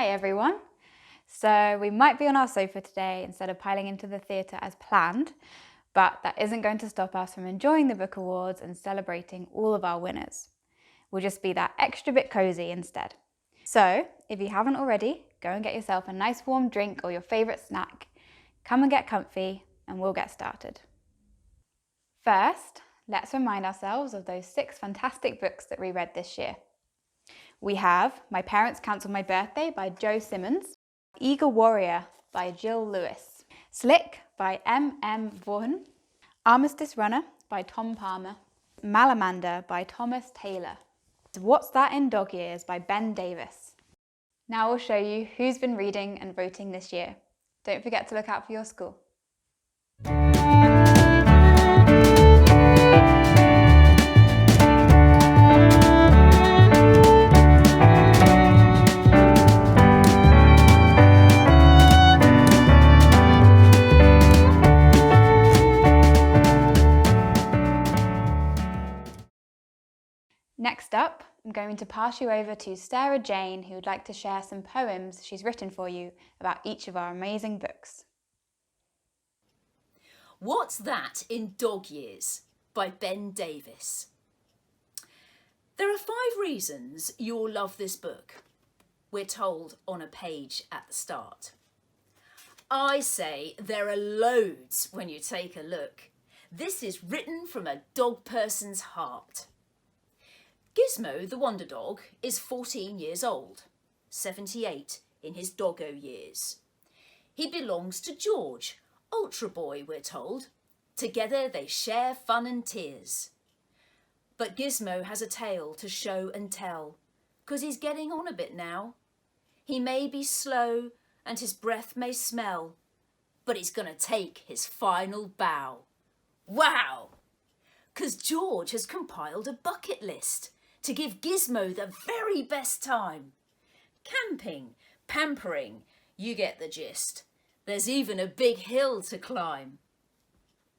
Hi everyone. So we might be on our sofa today instead of piling into the theatre as planned, but that isn't going to stop us from enjoying the book awards and celebrating all of our winners. We'll just be that extra bit cozy instead. So if you haven't already, go and get yourself a nice warm drink or your favourite snack. Come and get comfy and we'll get started. First, let's remind ourselves of those 6 fantastic books that we read this year. We have My Parents Cancelled My Birthday by Jo Simmons, Eager Warrior by Jill Lewis, Slick by M.M. Vaughan, Armistice Runner by Tom Palmer, Malamander by Thomas Taylor, What's That in Dog Years by Ben Davis. Now we'll show you who's been reading and voting this year. Don't forget to look out for your school. Next up, I'm going to pass you over to Sara-Jane, who would like to share some poems she's written for you about each of our amazing books. What's That in Dog Years by Ben Davis. There are 5 reasons you'll love this book, we're told on a page at the start. I say there are loads when you take a look. This is written from a dog person's heart. Gizmo the Wonder Dog is 14 years old, 78 in his doggo years. He belongs to George, Ultra Boy, we're told. Together they share fun and tears. But Gizmo has a tale to show and tell, 'cause he's getting on a bit now. He may be slow and his breath may smell, but he's gonna take his final bow. Wow! 'Cause George has compiled a bucket list to give Gizmo the very best time. Camping, pampering, you get the gist. There's even a big hill to climb.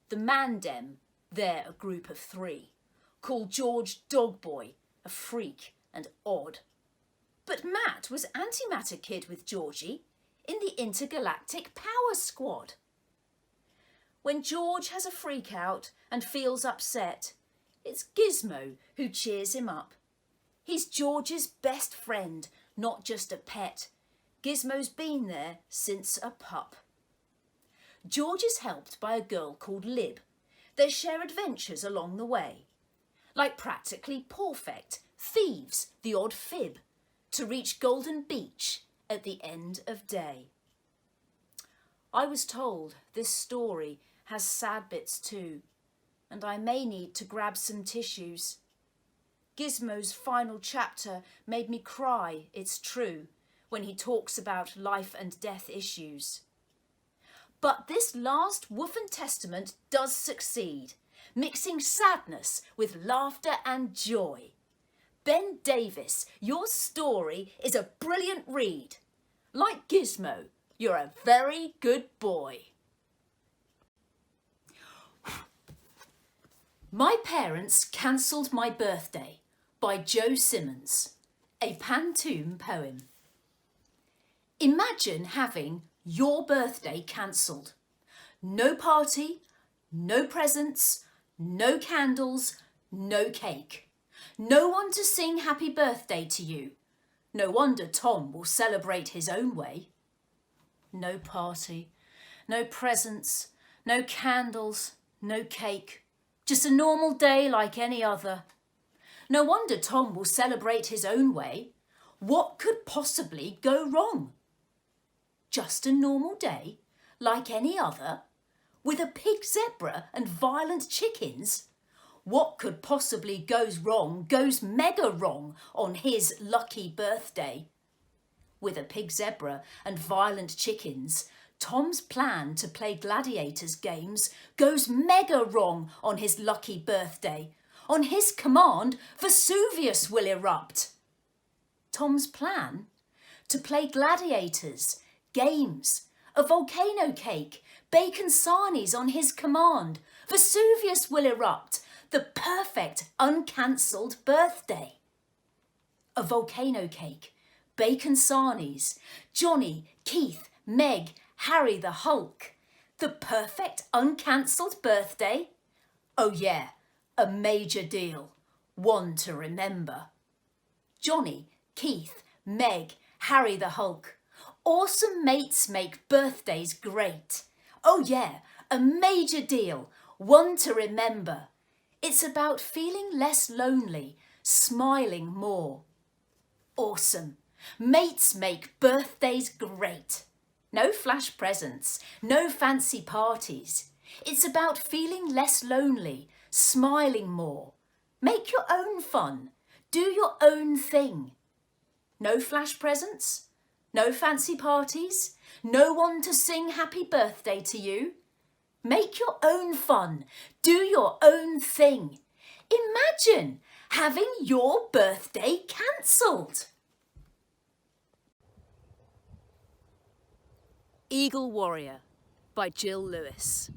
The Mandem, they're a group of 3, call George Dog Boy a freak and odd. But Matt was Antimatter Kid with Georgie in the Intergalactic Power Squad. When George has a freak out and feels upset, it's Gizmo who cheers him up. He's George's best friend, not just a pet. Gizmo's been there since a pup. George is helped by a girl called Lib. They share adventures along the way, like Practically Perfect, Thieves, The Odd Fib, to reach Golden Beach at the end of day. I was told this story has sad bits too, and I may need to grab some tissues. Gizmo's final chapter made me cry, it's true, when he talks about life and death issues. But this last Woof'n Testament does succeed, mixing sadness with laughter and joy. Ben Davis, your story is a brilliant read. Like Gizmo, you're a very good boy. My Parents Cancelled My Birthday by Jo Simmons, a pantoum poem. Imagine having your birthday cancelled. No party, no presents, no candles, no cake. No one to sing happy birthday to you. No wonder Tom will celebrate his own way. No party, no presents, no candles, no cake. Just a normal day like any other. No wonder Tom will celebrate his own way. What could possibly go wrong? Just a normal day like any other, with a pig zebra and violent chickens? What could possibly goes wrong goes mega wrong on his lucky birthday. With a pig zebra and violent chickens, Tom's plan to play gladiators games goes mega wrong on his lucky birthday. On his command, Vesuvius will erupt. Tom's plan? To play gladiators, games, a volcano cake, bacon sarnies on his command. Vesuvius will erupt. The perfect uncancelled birthday. A volcano cake, bacon sarnies, Johnny, Keith, Meg, Harry the Hulk. The perfect uncancelled birthday. Oh yeah, a major deal, one to remember. Johnny, Keith, Meg, Harry the Hulk. Awesome mates make birthdays great. Oh yeah, a major deal, one to remember. It's about feeling less lonely, smiling more. Awesome. Mates make birthdays great. No flash presents, no fancy parties. It's about feeling less lonely, smiling more. Make your own fun. Do your own thing. No flash presents, no fancy parties, no one to sing happy birthday to you. Make your own fun. Do your own thing. Imagine having your birthday cancelled. Eagle Warrior by Jill Lewis.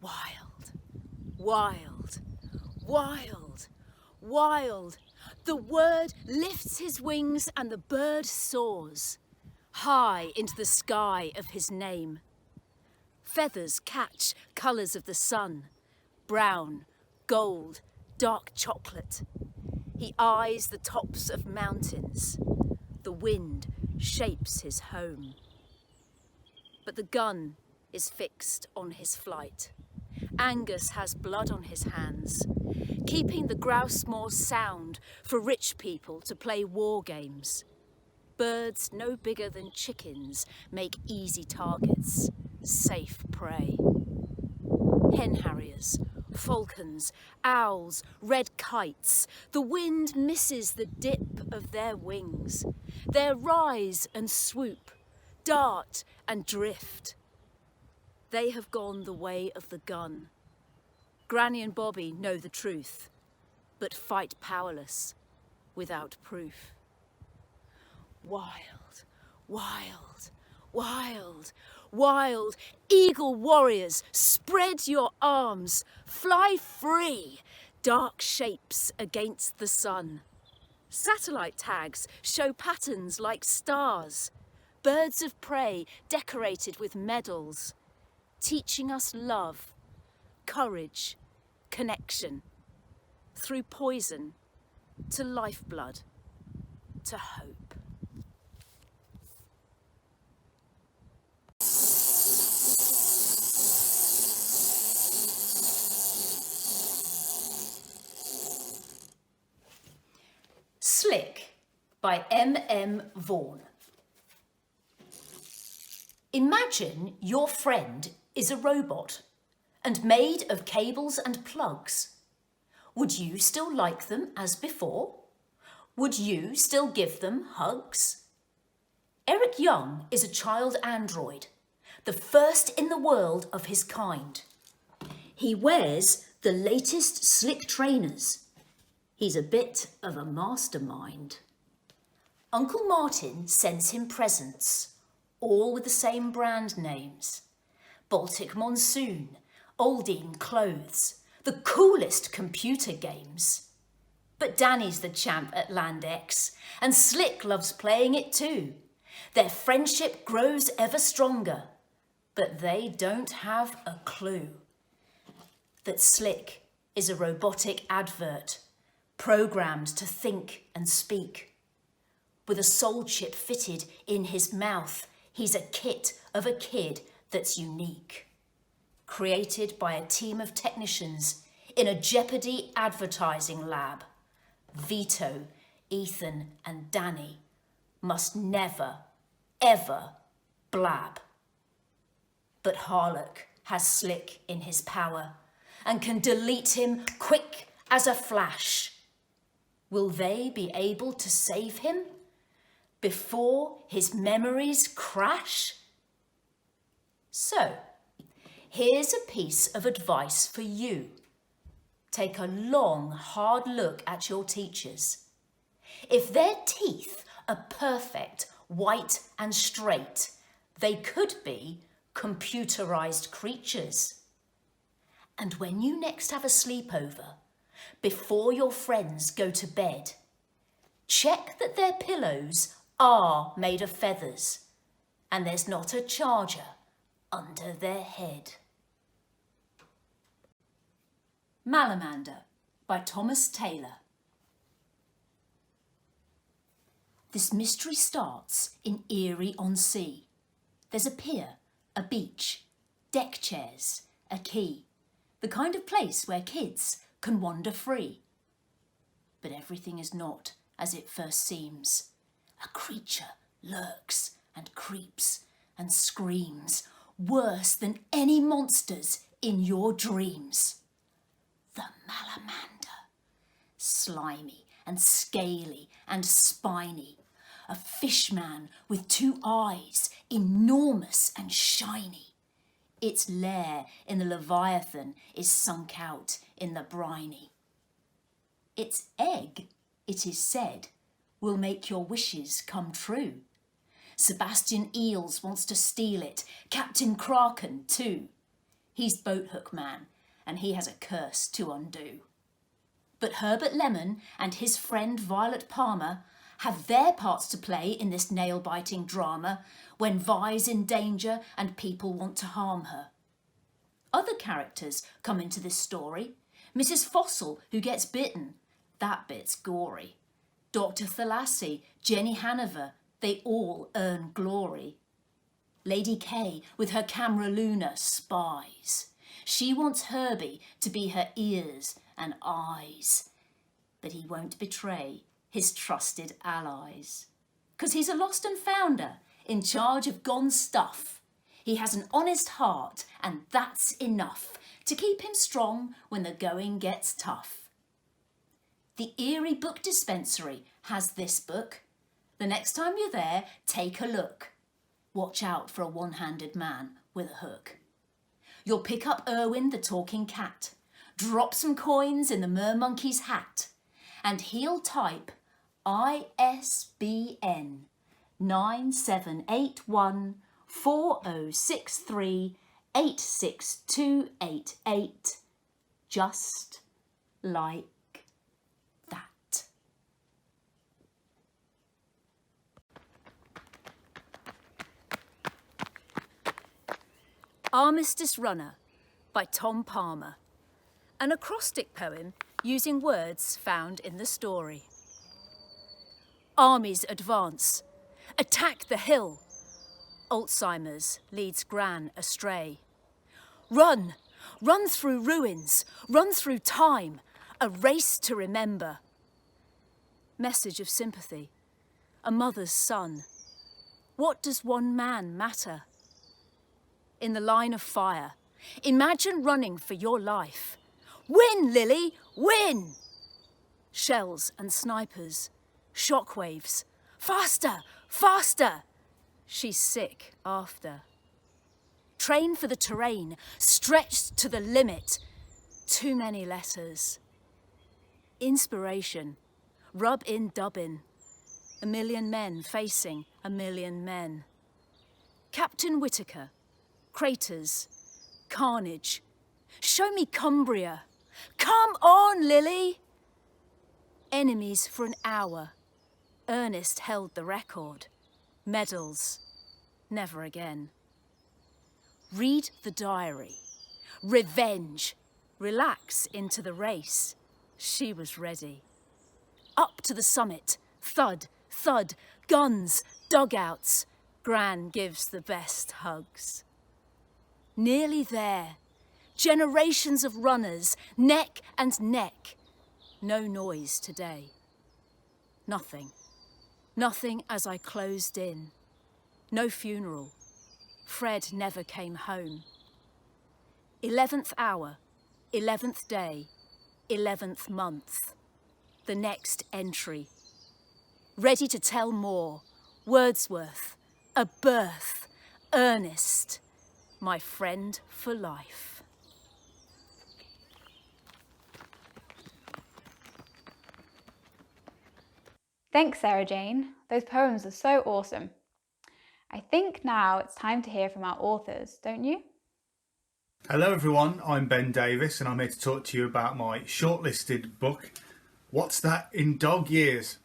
Wild, wild, wild, wild. The word lifts his wings and the bird soars high into the sky of his name. Feathers catch colours of the sun, brown, gold, dark chocolate. He eyes the tops of mountains. The wind shapes his home. But the gun is fixed on his flight. Angus has blood on his hands, keeping the grouse moor sound for rich people to play war games. Birds no bigger than chickens make easy targets, safe prey. Hen harriers, falcons, owls, red kites, the wind misses the dip of their wings, their rise and swoop, dart and drift. They have gone the way of the gun. Granny and Bobby know the truth, but fight powerless, without proof. Wild, wild, wild, wild, eagle warriors, spread your arms, fly free, dark shapes against the sun. Satellite tags show patterns like stars, birds of prey decorated with medals, teaching us love, courage, connection, through poison to lifeblood, to hope. Slick by M.M. Vaughan. Imagine your friend is a robot and made of cables and plugs. Would you still like them as before? Would you still give them hugs? Eric Young is a child android, the first in the world of his kind. He wears the latest slick trainers. He's a bit of a mastermind. Uncle Martin sends him presents, all with the same brand names. Baltic Monsoon, Aldine clothes, the coolest computer games. But Danny's the champ at Land X, and Slick loves playing it too. Their friendship grows ever stronger, but they don't have a clue that Slick is a robotic advert, programmed to think and speak. With a soul chip fitted in his mouth, he's a kit of a kid that's unique. Created by a team of technicians in a Jeopardy advertising lab, Vito, Ethan and Danny must never, ever blab. But Harlock has Slick in his power and can delete him quick as a flash. Will they be able to save him before his memories crash? So, here's a piece of advice for you. Take a long, hard look at your teachers. If their teeth are perfect, white and straight, they could be computerized creatures. And when you next have a sleepover, before your friends go to bed, Check that their pillows are made of feathers and there's not a charger under their head. Malamander by Thomas Taylor. This mystery starts in Erie-on-Sea. There's a pier, a beach, deck chairs, a quay, the kind of place where kids can wander free. But everything is not as it first seems. A creature lurks and creeps and screams, worse than any monsters in your dreams. The Malamander, slimy and scaly and spiny, a fishman with 2 eyes, enormous and shiny. Its lair in the Leviathan is sunk out in the briny. Its egg, it is said, will make your wishes come true. Sebastian Eels wants to steal it, Captain Kraken too. He's boathook man, and he has a curse to undo. But Herbert Lemon and his friend Violet Palmer have their parts to play in this nail-biting drama when Vi's in danger and people want to harm her. Other characters come into this story. Mrs. Fossil, who gets bitten, that bit's gory. Dr. Thalassie, Jenny Hanover, they all earn glory. Lady Kay, with her camera Luna, spies. She wants Herbie to be her ears and eyes. But he won't betray his trusted allies. 'Cause he's a lost and founder in charge of gone stuff. He has an honest heart, and that's enough to keep him strong when the going gets tough. The Erie Book Dispensary has this book. The next time you're there, take a look. Watch out for a one-handed man with a hook. You'll pick up Erwin the talking cat, drop some coins in the mermonkey's hat, and he'll type ISBN 97814063862888, just like that. Armistice Runner by Tom Palmer, an acrostic poem using words found in the story. Armies advance, attack the hill. Alzheimer's leads Gran astray. Run, run through ruins, run through time, a race to remember. Message of sympathy, a mother's son. What does one man matter? In the line of fire, imagine running for your life. Win, Lily, win! Shells and snipers, shockwaves, faster, faster! She's sick after. Train for the terrain, stretched to the limit. Too many letters. Inspiration, rub in, dub in. A million men facing a million men. Captain Whitaker, craters, carnage. Show me Cumbria. Come on, Lily! Enemies for an hour. Ernest held the record. Medals. Never again. Read the diary. Revenge. Relax into the race. She was ready. Up to the summit. Thud, thud, guns, dugouts. Gran gives the best hugs. Nearly there. Generations of runners, neck and neck. No noise today. Nothing. Nothing as I closed in. No funeral. Fred never came home. 11th hour, 11th day, 11th month. The next entry. Ready to tell more. Wordsworth. A birth. Ernest. My friend for life. Thanks, Sara-Jane. Those poems are so awesome. I think now it's time to hear from our authors, don't you? Hello everyone, I'm Ben Davis and I'm here to talk to you about my shortlisted book, What's That in Dog Years?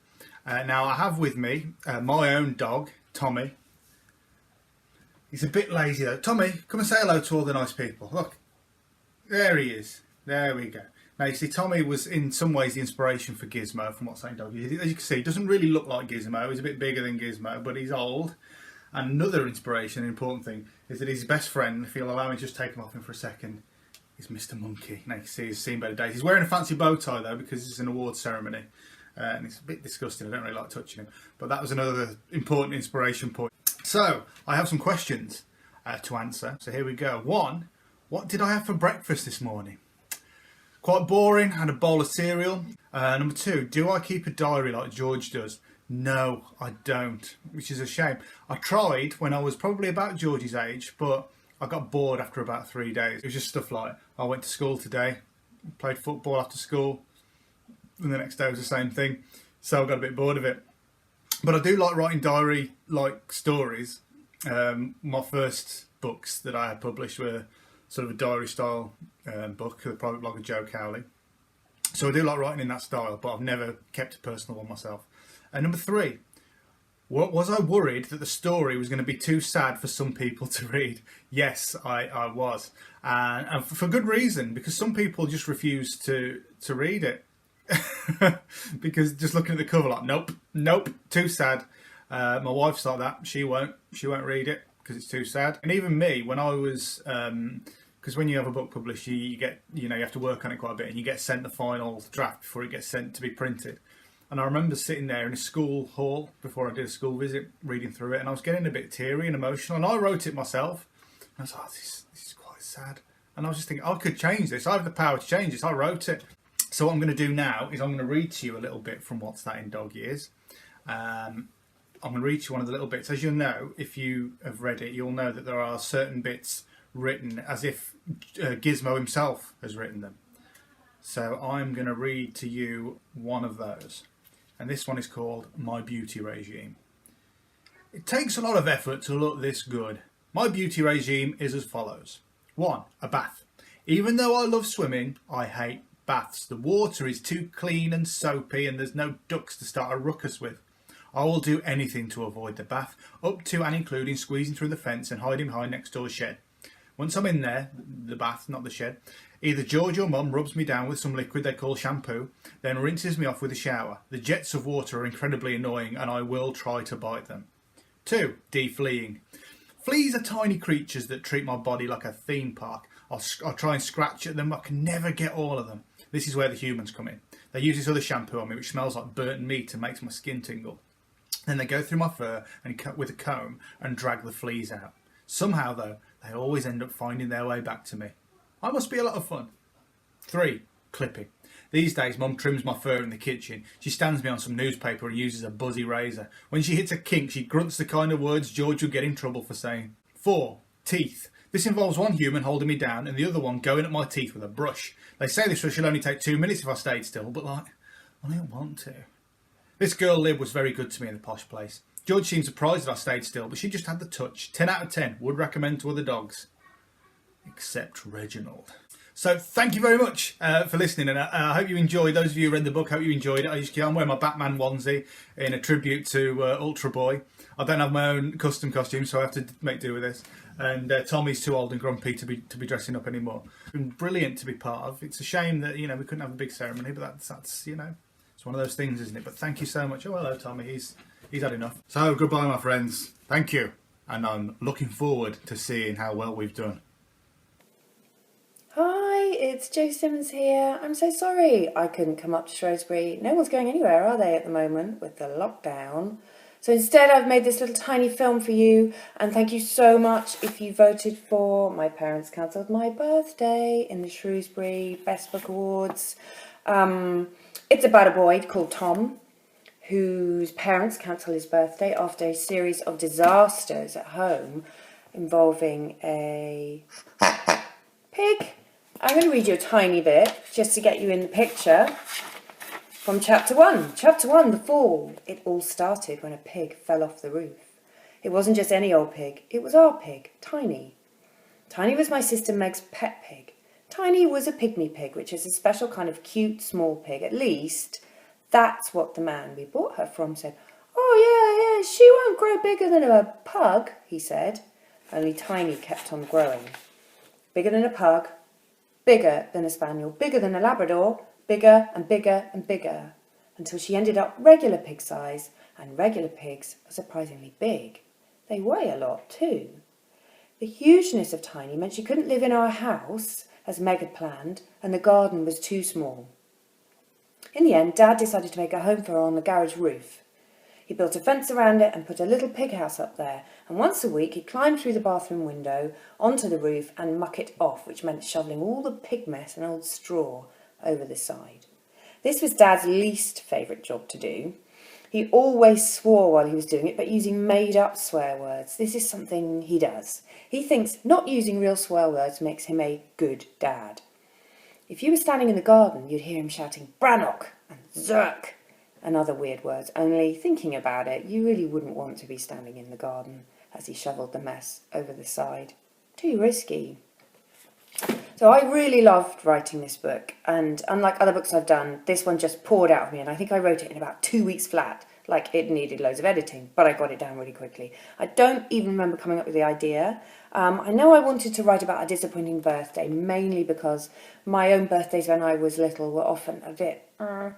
Now I have with me my own dog, Tommy. He's a bit lazy though. Tommy, come and say hello to all the nice people. Look, there he is. There we go. Now you see, Tommy was in some ways the inspiration for Gizmo from What Saint Dog is. As you can see, he doesn't really look like Gizmo. He's a bit bigger than Gizmo, but he's old. And another inspiration, an important thing, is that his best friend, if you'll allow me to just take him off him for a second, is Mr. Monkey. Now you can see he's seen better days. He's wearing a fancy bow tie though because it's an awards ceremony. And it's a bit disgusting. I don't really like touching him. But that was another important inspiration point. So, I have some questions to answer. So here we go. 1, what did I have for breakfast this morning? Quite boring. Had a bowl of cereal. Number 2, do I keep a diary like George does? No, I don't, which is a shame. I tried when I was probably about George's age, but I got bored after about 3 days. It was just stuff like, I went to school today, played football after school, and the next day was the same thing. So I got a bit bored of it. But I do like writing diary-like stories. My first books that I had published were sort of a diary-style book, the private blog of Joe Cowley. So I do like writing in that style, but I've never kept a personal one myself. And number 3, was I worried that the story was going to be too sad for some people to read? Yes, I was. And for good reason, because some people just refuse to read it. Because just looking at the cover, like, nope, too sad. My wife's like that. She won't read it because it's too sad. And even me, when I was, because when you have a book published, you get, you have to work on it quite a bit, and you get sent the final draft before it gets sent to be printed. And I remember sitting there in a school hall before I did a school visit, reading through it, and I was getting a bit teary and emotional. And I wrote it myself. And I was like, this is quite sad. And I was just thinking, I could change this. I have the power to change this. I wrote it. So what I'm going to do now is I'm going to read to you a little bit from What's That in Dog Years. I'm going to read to you one of the little bits. As you'll know, if you have read it, you'll know that there are certain bits written as if Gizmo himself has written them. So I'm going to read to you one of those. And this one is called My Beauty Regime. It takes a lot of effort to look this good. My beauty regime is as follows. 1, a bath. Even though I love swimming, I hate baths. The water is too clean and soapy and there's no ducks to start a ruckus with. I will do anything to avoid the bath, up to and including squeezing through the fence and hiding behind next door's shed. Once I'm in there, the bath, not the shed, either George or Mum rubs me down with some liquid they call shampoo, then rinses me off with a shower. The jets of water are incredibly annoying and I will try to bite them. 2, defleeing. Fleas are tiny creatures that treat my body like a theme park. I'll try and scratch at them, but I can never get all of them. This is where the humans come in. They use this other shampoo on me which smells like burnt meat and makes my skin tingle. Then they go through my fur and cut with a comb and drag the fleas out. Somehow though, they always end up finding their way back to me. I must be a lot of fun. 3, clipping. These days Mum trims my fur in the kitchen. She stands me on some newspaper and uses a buzzy razor. When she hits a kink, she grunts the kind of words George would get in trouble for saying. 4, teeth. This involves one human holding me down and the other one going at my teeth with a brush. They say this brush will only take 2 minutes if I stayed still, but I don't want to. This girl Lib was very good to me in the posh place. George seemed surprised that I stayed still, but she just had the touch. 10 out of 10. Would recommend to other dogs. Except Reginald. So thank you very much for listening, and I hope you enjoyed. Those of you who read the book, I hope you enjoyed it. I'm wearing my Batman onesie in a tribute to Ultra Boy. I don't have my own custom costume, so I have to make do with this. And Tommy's too old and grumpy to be dressing up anymore. It's been brilliant to be part of. It's a shame that we couldn't have a big ceremony, but that's it's one of those things, isn't it? But thank you so much. Oh, hello, Tommy. He's had enough. So goodbye, my friends. Thank you, and I'm looking forward to seeing how well we've done. Hi, it's Jo Simmons here. I'm so sorry I couldn't come up to Shrewsbury. No one's going anywhere, are they, at the moment, with the lockdown? So instead I've made this little tiny film for you, and thank you so much if you voted for My Parents Cancelled My Birthday in the Shrewsbury Best Book Awards. It's about a boy called Tom, whose parents cancel his birthday after a series of disasters at home involving a pig. I'm going to read you a tiny bit just to get you in the picture from chapter 1. Chapter 1, The Fall. It all started when a pig fell off the roof. It wasn't just any old pig, it was our pig, Tiny. Tiny was my sister Meg's pet pig. Tiny was a pygmy pig, which is a special kind of cute small pig, at least That's what the man we bought her from said. Oh, yeah, she won't grow bigger than a pug, he said. Only Tiny kept on growing. Bigger than a pug, bigger than a spaniel, bigger than a Labrador, bigger and bigger and bigger, until she ended up regular pig size, and regular pigs are surprisingly big. They weigh a lot too. The hugeness of Tiny meant she couldn't live in our house, as Meg had planned, and the garden was too small. In the end, Dad decided to make a home for her on the garage roof. He built a fence around it and put a little pig house up there, and once a week he'd climb through the bathroom window onto the roof and muck it off, which meant shoveling all the pig mess and old straw over the side. This was Dad's least favourite job to do. He always swore while he was doing it, but using made-up swear words. This is something he does. He thinks not using real swear words makes him a good dad. If you were standing in the garden, you'd hear him shouting Brannock and Zerk and other weird words, only thinking about it, you really wouldn't want to be standing in the garden as he shovelled the mess over the side. Too risky. So I really loved writing this book, and unlike other books I've done, this one just poured out of me, and I think I wrote it in about 2 weeks flat. Like, it needed loads of editing, but I got it down really quickly. I don't even remember coming up with the idea. I know I wanted to write about a disappointing birthday, mainly because my own birthdays when I was little were often a bit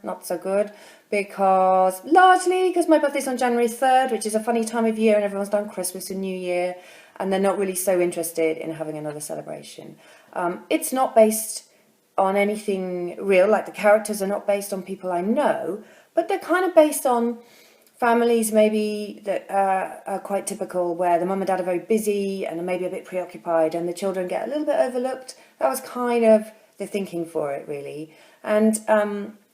not so good, largely because my birthday's on January 3rd, which is a funny time of year, and everyone's done Christmas and New Year, and they're not really so interested in having another celebration. It's not based on anything real, like the characters are not based on people I know, but they're kind of based on families maybe that are quite typical, where the mum and dad are very busy and are maybe a bit preoccupied, and the children get a little bit overlooked. That was kind of the thinking for it, really. And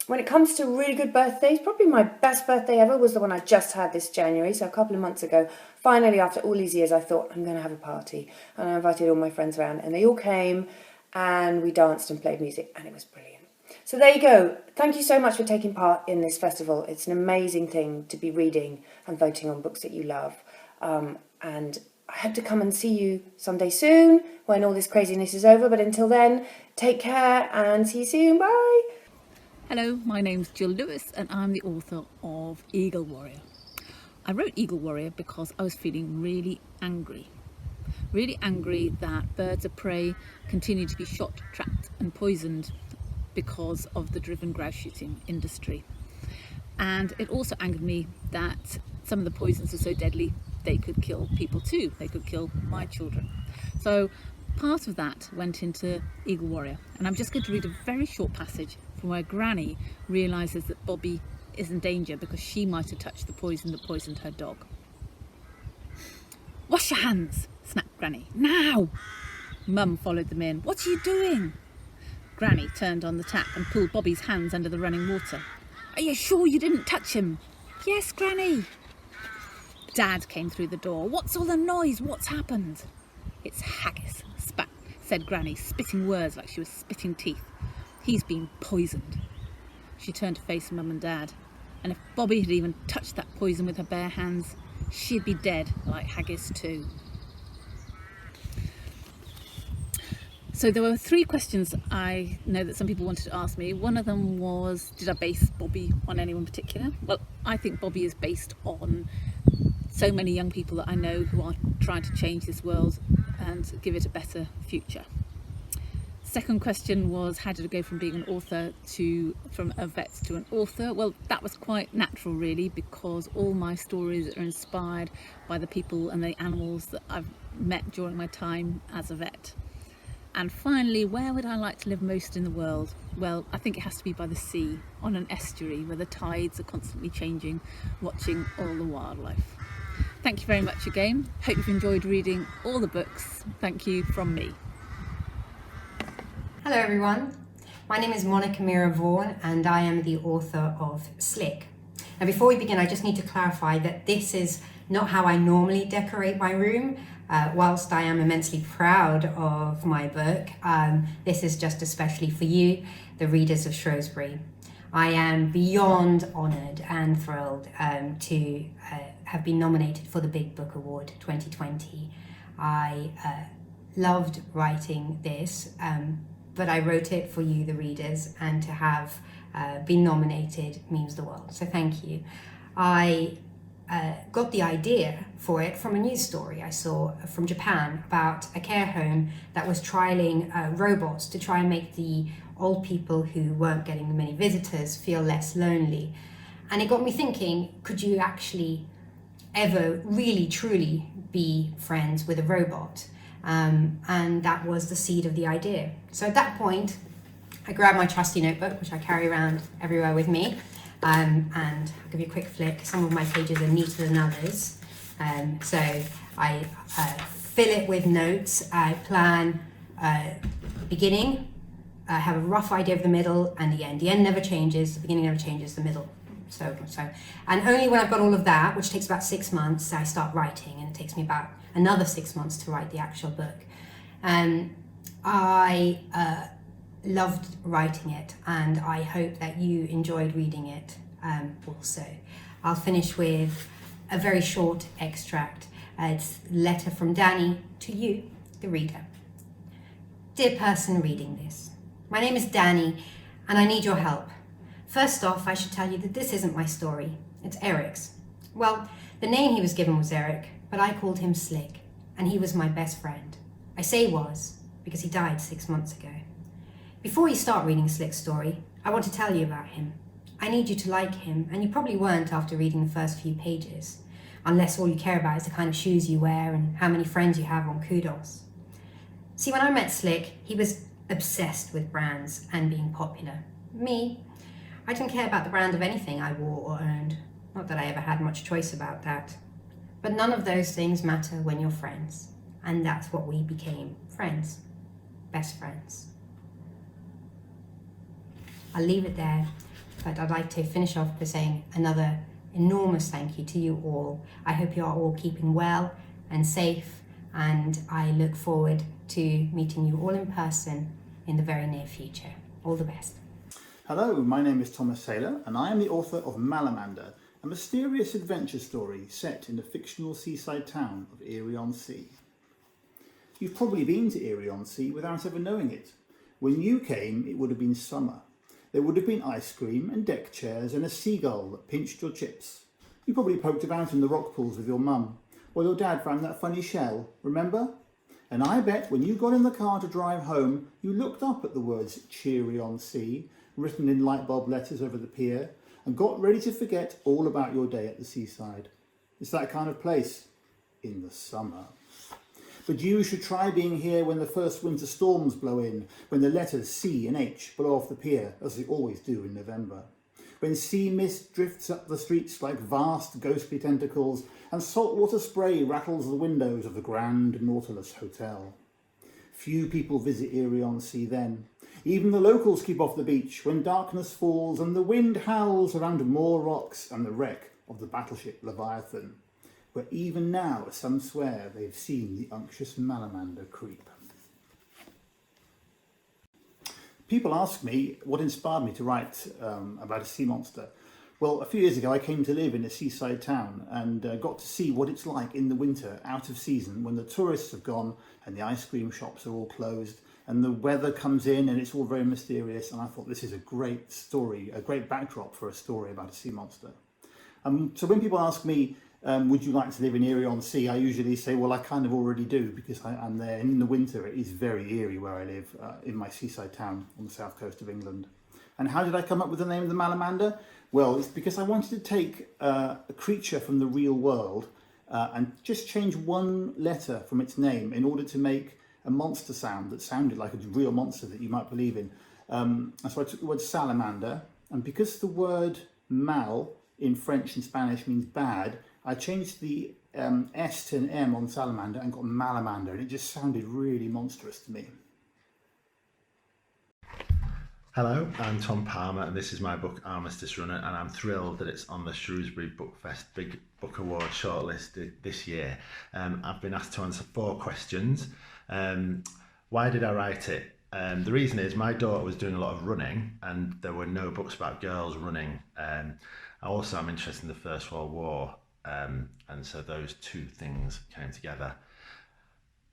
when it comes to really good birthdays, probably my best birthday ever was the one I just had this January, so a couple of months ago. Finally, after all these years, I thought, I'm going to have a party. And I invited all my friends around, and they all came, and we danced and played music, and it was brilliant. So there you go. Thank you so much for taking part in this festival. It's an amazing thing to be reading and voting on books that you love. And I hope to come and see you someday soon when all this craziness is over. But until then, take care and see you soon. Bye. Hello, my name's Jill Lewis and I'm the author of Eagle Warrior. I wrote Eagle Warrior because I was feeling really angry that birds of prey continue to be shot, trapped and poisoned because of the driven grouse shooting industry. And it also angered me that some of the poisons are so deadly they could kill people too. They could kill my children. So part of that went into Eagle Warrior, and I'm just going to read a very short passage from where Granny realises that Bobby is in danger because she might have touched the poison that poisoned her dog. "Wash your hands," snapped Granny. "Now!" Mum followed them in. "What are you doing?" Granny turned on the tap and pulled Bobby's hands under the running water. "Are you sure you didn't touch him?" "Yes, Granny." Dad came through the door. "What's all the noise? What's happened?" "It's haggis," said Granny, spitting words like she was spitting teeth. "He's been poisoned." She turned to face Mum and Dad, and if Bobby had even touched that poison with her bare hands, she'd be dead like haggis too. So there were 3 questions I know that some people wanted to ask me. One of them was, did I base Bobby on anyone particular? Well, I think Bobby is based on so many young people that I know who are trying to change this world and give it a better future. Second question was, how did I go from being an author from a vet to an author? Well, that was quite natural really, because all my stories are inspired by the people and the animals that I've met during my time as a vet. And finally, where would I like to live most in the world? Well, I think it has to be by the sea, on an estuary where the tides are constantly changing, watching all the wildlife. Thank you very much again. Hope you've enjoyed reading all the books. Thank you from me. Hello everyone, my name is Monica Mira Vaughan and I am the author of Slick. Now before we begin, I just need to clarify that this is not how I normally decorate my room. Whilst I am immensely proud of my book, this is just especially for you, the readers of Shrewsbury. I am beyond honoured and thrilled to have been nominated for the Big Book Award 2020. I loved writing this, but I wrote it for you, the readers, and to have being nominated means the world. So thank you. I got the idea for it from a news story I saw from Japan about a care home that was trialing robots to try and make the old people who weren't getting many visitors feel less lonely. And it got me thinking, could you actually ever really truly be friends with a robot? And that was the seed of the idea. So at that point, I grabbed my trusty notebook, which I carry around everywhere with me, and I'll give you a quick flick. Some of my pages are neater than others. So I fill it with notes. I plan beginning, I have a rough idea of the middle and the end. The end never changes, the beginning never changes, the middle. So, and only when I've got all of that, which takes about 6 months, I start writing, and it takes me about another 6 months to write the actual book. I loved writing it, and I hope that you enjoyed reading it also. I'll finish with a very short extract. It's a letter from Danny to you, the reader. Dear person reading this, my name is Danny, and I need your help. First off, I should tell you that this isn't my story, it's Eric's. Well, the name he was given was Eric, but I called him Slick, and he was my best friend. I say was, because he died 6 months ago. Before you start reading Slick's story, I want to tell you about him. I need you to like him, and you probably weren't after reading the first few pages, unless all you care about is the kind of shoes you wear and how many friends you have on Kudos. See, when I met Slick, he was obsessed with brands and being popular. Me, I didn't care about the brand of anything I wore or owned. Not that I ever had much choice about that. But none of those things matter when you're friends. And that's what we became, friends. Best friends. I'll leave it there, but I'd like to finish off by saying another enormous thank you to you all. I hope you are all keeping well and safe, and I look forward to meeting you all in person in the very near future. All the best. Hello, my name is Thomas Saylor, and I am the author of Malamander, a mysterious adventure story set in the fictional seaside town of Erie-on-Sea. You've probably been to Erie-on-Sea without ever knowing it. When you came, it would have been summer. There would have been ice cream and deck chairs and a seagull that pinched your chips. You probably poked about in the rock pools with your mum, or your dad found that funny shell, remember? And I bet when you got in the car to drive home, you looked up at the words Cheery on Sea, written in light bulb letters over the pier, and got ready to forget all about your day at the seaside. It's that kind of place in the summer. But you should try being here when the first winter storms blow in, when the letters C and H blow off the pier, as they always do in November. When sea mist drifts up the streets like vast ghostly tentacles, and saltwater spray rattles the windows of the Grand Nautilus Hotel. Few people visit Erie-on-Sea then. Even the locals keep off the beach when darkness falls and the wind howls around more rocks and the wreck of the battleship Leviathan, where even now some swear they've seen the unctuous Malamander creep. People ask me what inspired me to write about a sea monster. Well, a few years ago I came to live in a seaside town and got to see what it's like in the winter, out of season, when the tourists have gone and the ice cream shops are all closed and the weather comes in and it's all very mysterious, and I thought this is a great story, a great backdrop for a story about a sea monster. So when people ask me, would you like to live in Erie-on-Sea, I usually say, well, I kind of already do, because I'm there. And in the winter, it is very eerie where I live, in my seaside town on the south coast of England. And how did I come up with the name of the Malamander? Well, it's because I wanted to take a creature from the real world and just change one letter from its name in order to make a monster sound that sounded like a real monster that you might believe in. And so I took the word salamander, and because the word mal in French and Spanish means bad, I changed the S to an M on salamander and got malamander, and it just sounded really monstrous to me. Hello, I'm Tom Palmer, and this is my book Armistice Runner, and I'm thrilled that it's on the Shrewsbury Bookfest Big Book Award shortlisted this year. I've been asked to answer 4 questions. Why did I write it? The reason is my daughter was doing a lot of running, and there were no books about girls running. Also, I'm interested in the First World War, and so those two things came together.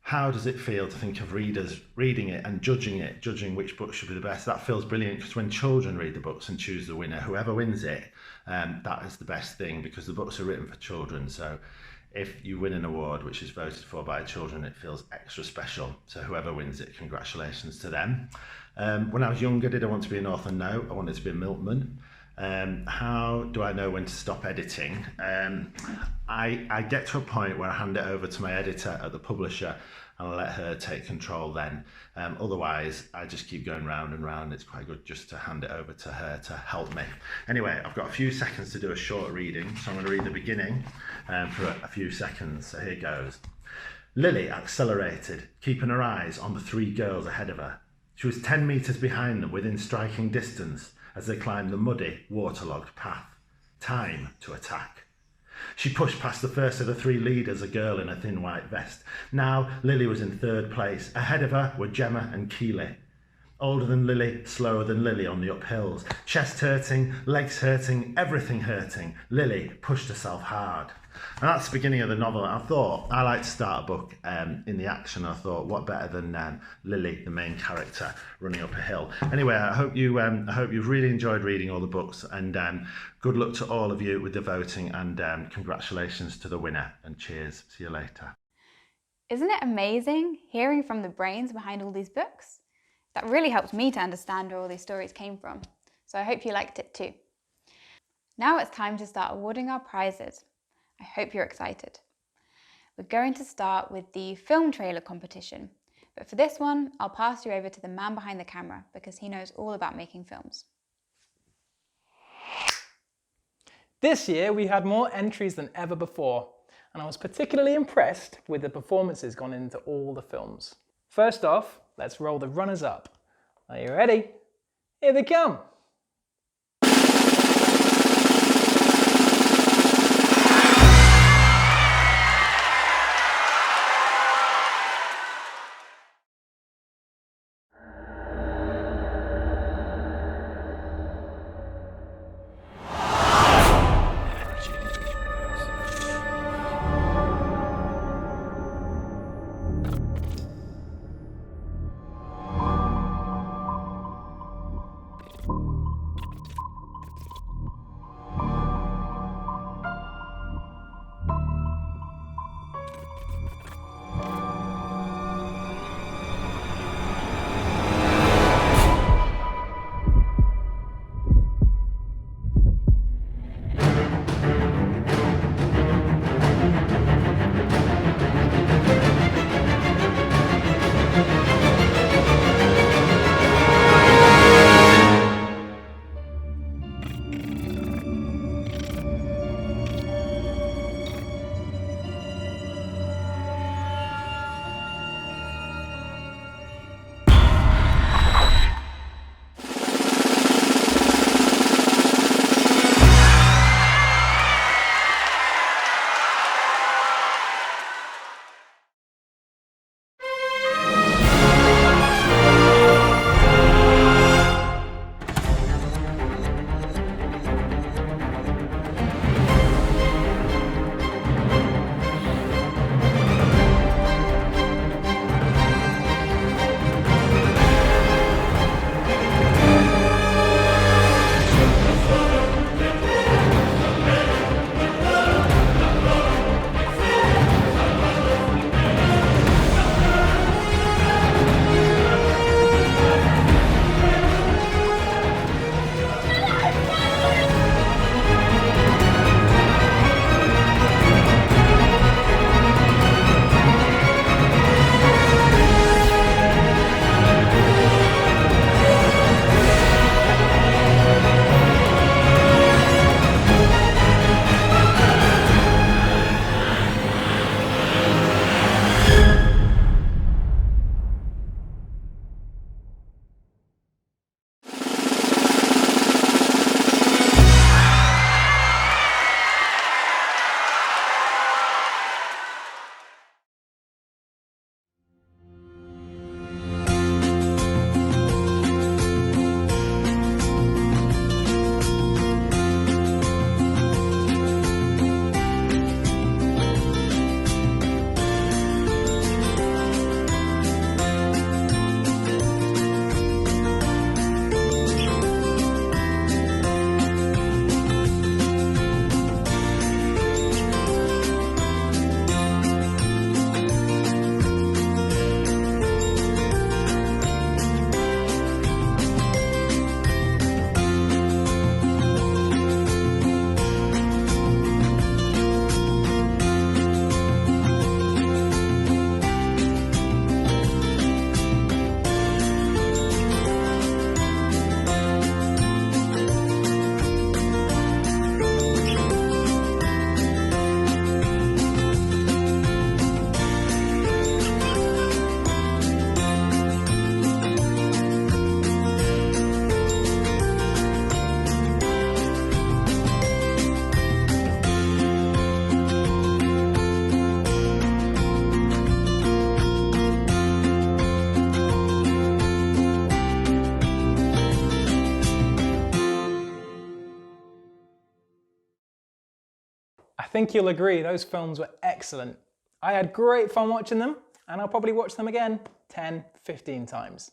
how does it feel to think of readers reading it and judging which book should be the best? That feels brilliant, because when children read the books and choose the winner, whoever wins it, that is the best thing, because the books are written for children. So if you win an award which is voted for by children, it feels extra special. So whoever wins it, congratulations to them. When I was younger, did I want to be an author? No, I wanted to be a milkman. How do I know when to stop editing? I get to a point where I hand it over to my editor at the publisher and I let her take control then. Otherwise, I just keep going round and round. It's quite good just to hand it over to her to help me. Anyway, I've got a few seconds to do a short reading, so I'm going to read the beginning for a few seconds. So here goes. Lily accelerated, keeping her eyes on the 3 girls ahead of her. She was 10 metres behind them, within striking distance, as they climbed the muddy, waterlogged path. Time to attack. She pushed past the first of the 3 leaders, a girl in a thin white vest. Now Lily was in 3rd place. Ahead of her were Gemma and Keely. Older than Lily, slower than Lily on the uphills. Chest hurting, legs hurting, everything hurting. Lily pushed herself hard. And that's the beginning of the novel. I thought I like to start a book in the action. I thought, what better than Lily, the main character, running up a hill. Anyway, I hope you've really enjoyed reading all the books, and good luck to all of you with the voting, and congratulations to the winner, and cheers. See you later. Isn't it amazing hearing from the brains behind all these books? That really helped me to understand where all these stories came from. So I hope you liked it too. Now it's time to start awarding our prizes. I hope you're excited. We're going to start with the film trailer competition, but for this one, I'll pass you over to the man behind the camera because he knows all about making films. This year we had more entries than ever before, and I was particularly impressed with the performances gone into all the films. First off, let's roll the runners up. Are you ready? Here they come! think you'll agree those films were excellent. I had great fun watching them, and I'll probably watch them again 10, 15 times.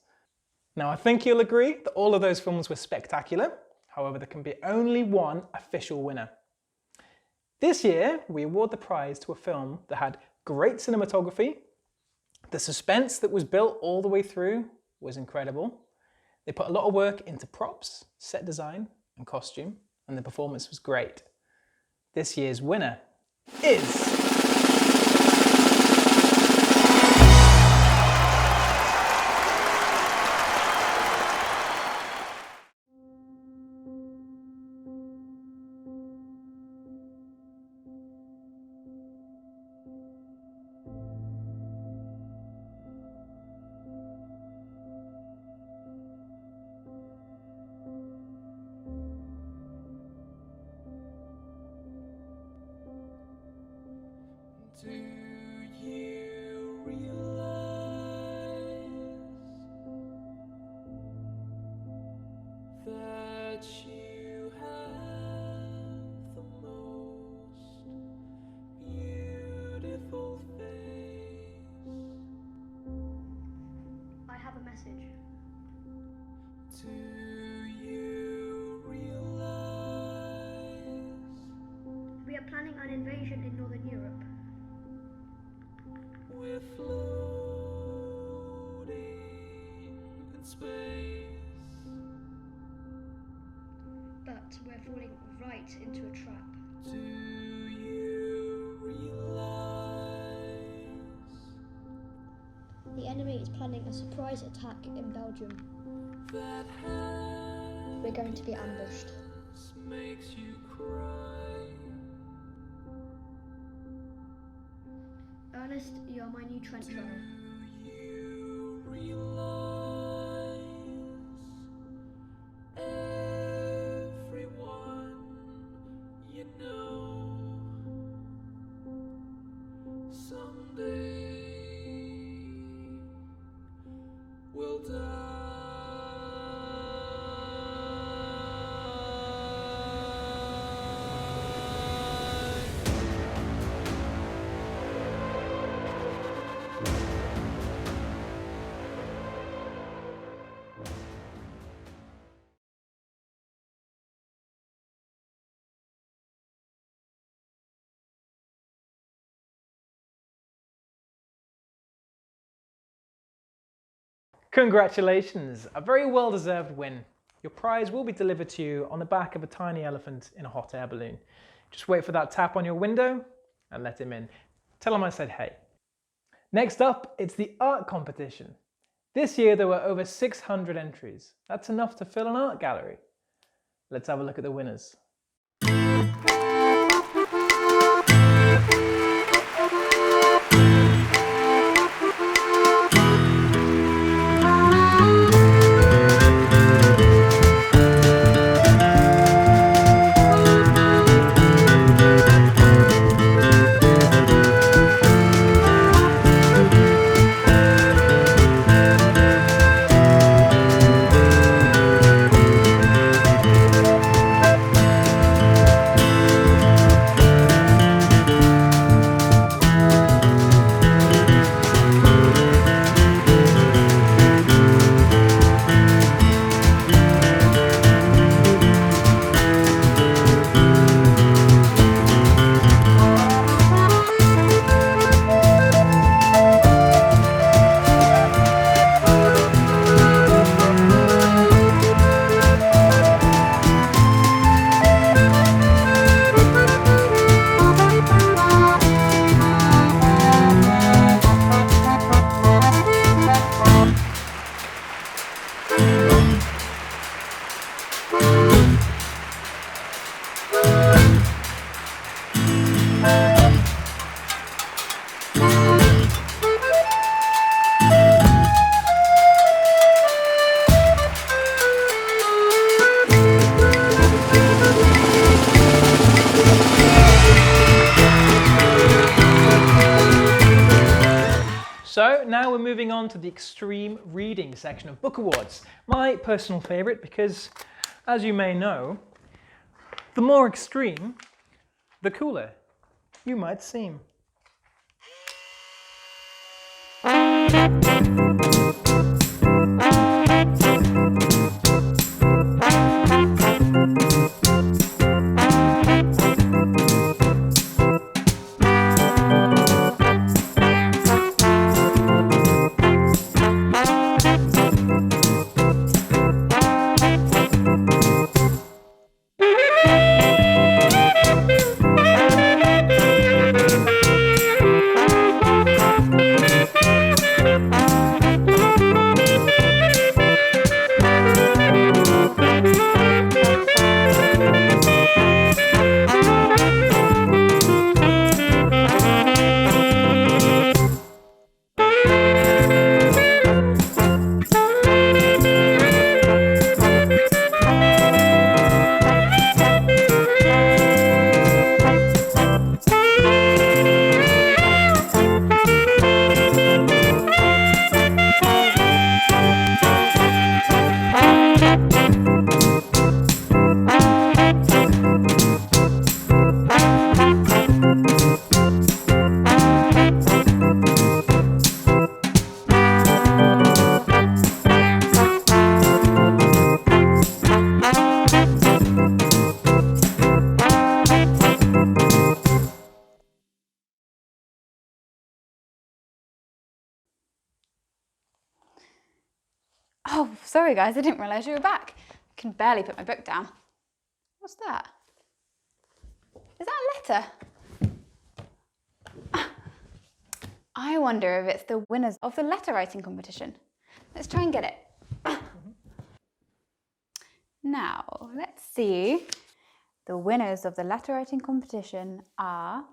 Now, I think you'll agree that all of those films were spectacular. However, there can be only one official winner. This year, we award the prize to a film that had great cinematography. The suspense that was built all the way through was incredible. They put a lot of work into props, set design, and costume, and the performance was great. This year's winner is... Do you realize that you have the most beautiful face? I have a message. Do you realize We are planning an invasion in Northern Europe. we're floating in space? But we're falling right into a trap. Do you realize The enemy is planning a surprise attack in Belgium. that We're going to be ambushed. happiness makes you cry? Ernest, you are my new trench runner. Do you realize everyone you know someday will die? Congratulations, a very well-deserved win. Your prize will be delivered to you on the back of a tiny elephant in a hot air balloon. Just wait for that tap on your window and let him in. Tell him I said hey. Next up, it's the art competition. This year there were over 600 entries. That's enough to fill an art gallery. Let's have a look at the winners. So now we're moving on to the extreme reading section of Book Awards. My personal favourite because, as you may know, the more extreme, the cooler. you might seem. Oh, sorry guys, I didn't realise you were back. I can barely put my book down. What's that? Is that a letter? I wonder if it's the winners of the letter writing competition. Let's try and get it. Now, let's see. The winners of the letter writing competition are...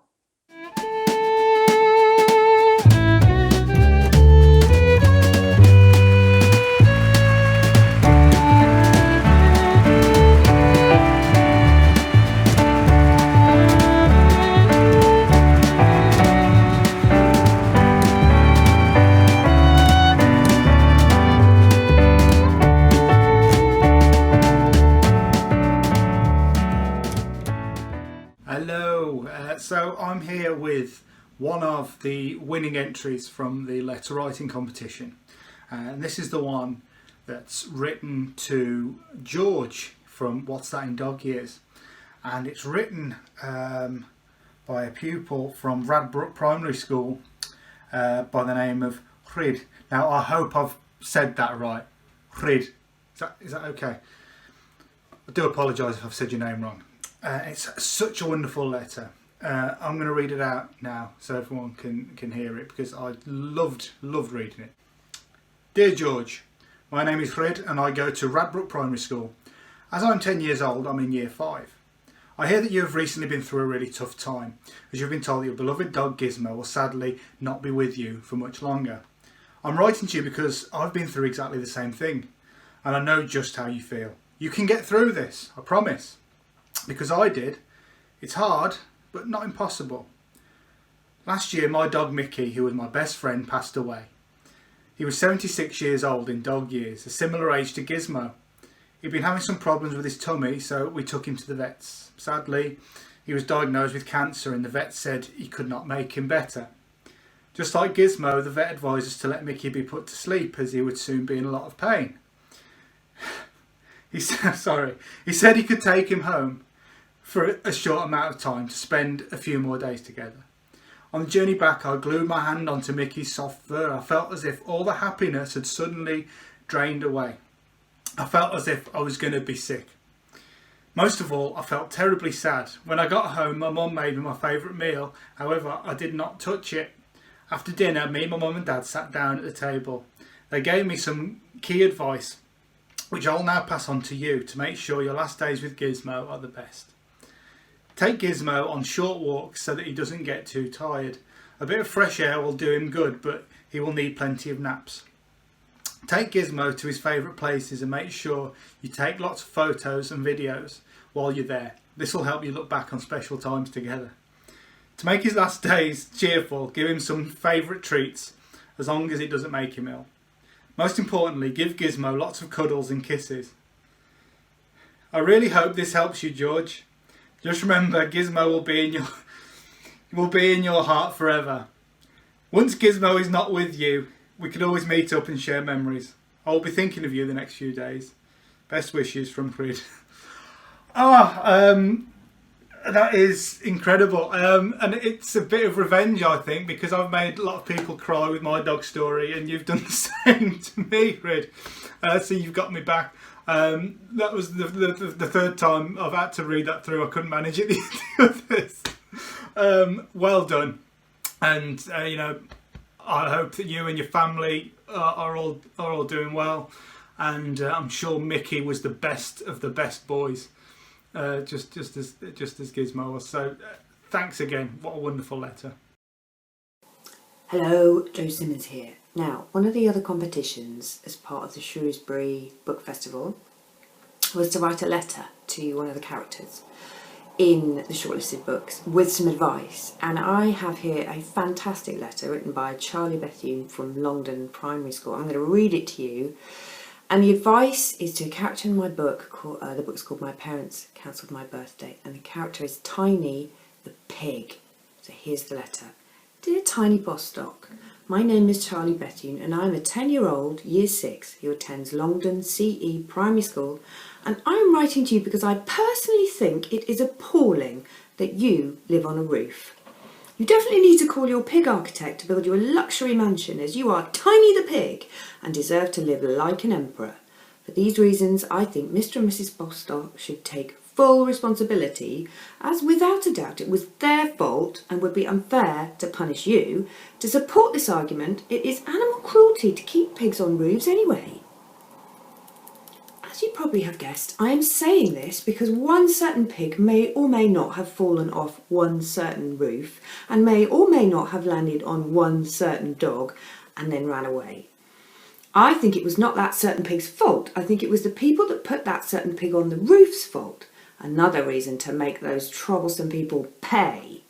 Hello, so I'm here with one of the winning entries from the letter writing competition, and this is the one that's written to George from What's That in Dog Years, and it's written by a pupil from Radbrook Primary School by the name of Rhyd. Now I hope I've said that right. Rhyd, is that okay? I do apologise if I've said your name wrong. It's such a wonderful letter. I'm going to read it out now so everyone can hear it, because I loved reading it. Dear George, my name is Rhyd and I go to Radbrook Primary School. As I'm 10 years old, I'm in year 5. I hear that you have recently been through a really tough time, as you've been told that your beloved dog Gizmo will sadly not be with you for much longer. I'm writing to you because I've been through exactly the same thing, and I know just how you feel. You can get through this, I promise. Because I did. It's hard, but not impossible. Last year, my dog Mickey, who was my best friend, passed away. He was 76 years old in dog years, a similar age to Gizmo. He'd been having some problems with his tummy, so we took him to the vets. Sadly, he was diagnosed with cancer and the vet said he could not make him better. Just like Gizmo, the vet advised us to let Mickey be put to sleep as he would soon be in a lot of pain. He said he could take him home for a short amount of time to spend a few more days together. On the journey back, I glued my hand onto Mickey's soft fur. I felt as if all the happiness had suddenly drained away. I felt as if I was going to be sick. Most of all, I felt terribly sad. When I got home, my mum made me my favourite meal. However, I did not touch it. After dinner, me, my mum and dad sat down at the table. They gave me some key advice, which I'll now pass on to you to make sure your last days with Gizmo are the best. Take Gizmo on short walks so that he doesn't get too tired. A bit of fresh air will do him good, but he will need plenty of naps. Take Gizmo to his favourite places and make sure you take lots of photos and videos while you're there. This will help you look back on special times together. To make his last days cheerful, give him some favourite treats, as long as it doesn't make him ill. Most importantly, give Gizmo lots of cuddles and kisses. I really hope this helps you, George. Just remember, Gizmo will be in will be in your heart forever. Once Gizmo is not with you, we can always meet up and share memories. I'll be thinking of you the next few days. Best wishes from Frid. That is incredible. And it's a bit of revenge, I think, because I've made a lot of people cry with my dog story, and you've done the same to me, Frid. So you've got me back. That was the third time I've had to read that through. I couldn't manage it the others. Well done. And, you know, I hope that you and your family are all doing well. And I'm sure Mickey was the best of the best boys. Just as Gizmo was. So thanks again. What a wonderful letter. Hello, Jo Simmons here. Now, one of the other competitions as part of the Shrewsbury Book Festival was to write a letter to one of the characters in the shortlisted books with some advice. And I have here a fantastic letter written by Charlie Bethune from Longdon Primary School. I'm going to read it to you. And the advice is to a character in my book, the book's called My Parents Cancelled My Birthday, and the character is Tiny the Pig. So here's the letter. Dear Tiny Bostock, my name is Charlie Bethune and I'm a 10-year-old, year 6, who attends Longdon CE Primary School, and I'm writing to you because I personally think it is appalling that you live on a roof. You definitely need to call your pig architect to build you a luxury mansion, as you are Tiny the Pig and deserve to live like an emperor. For these reasons, I think Mr. and Mrs. Bostock should take full responsibility, as without a doubt it was their fault and would be unfair to punish you. To support this argument, it is animal cruelty to keep pigs on roofs anyway. As you probably have guessed, I am saying this because one certain pig may or may not have fallen off one certain roof and may or may not have landed on one certain dog and then ran away. I think it was not that certain pig's fault. I think it was the people that put that certain pig on the roof's fault. Another reason to make those troublesome people pay.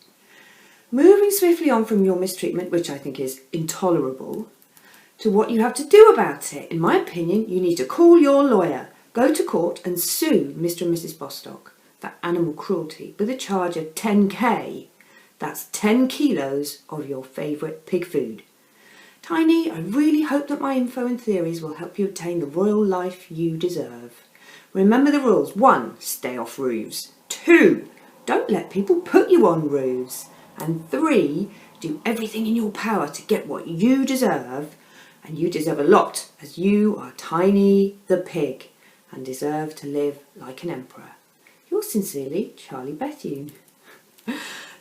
Moving swiftly on from your mistreatment, which I think is intolerable, to what you have to do about it. In my opinion, you need to call your lawyer, go to court and sue Mr. and Mrs. Bostock for animal cruelty with a charge of 10k. That's 10 kilos of your favourite pig food. Tiny, I really hope that my info and theories will help you obtain the royal life you deserve. Remember the rules. 1. Stay off roofs. 2. Don't let people put you on roofs. And 3. Do everything in your power to get what you deserve. And you deserve a lot, as you are Tiny the Pig and deserve to live like an emperor. Yours sincerely, Charlie Bethune.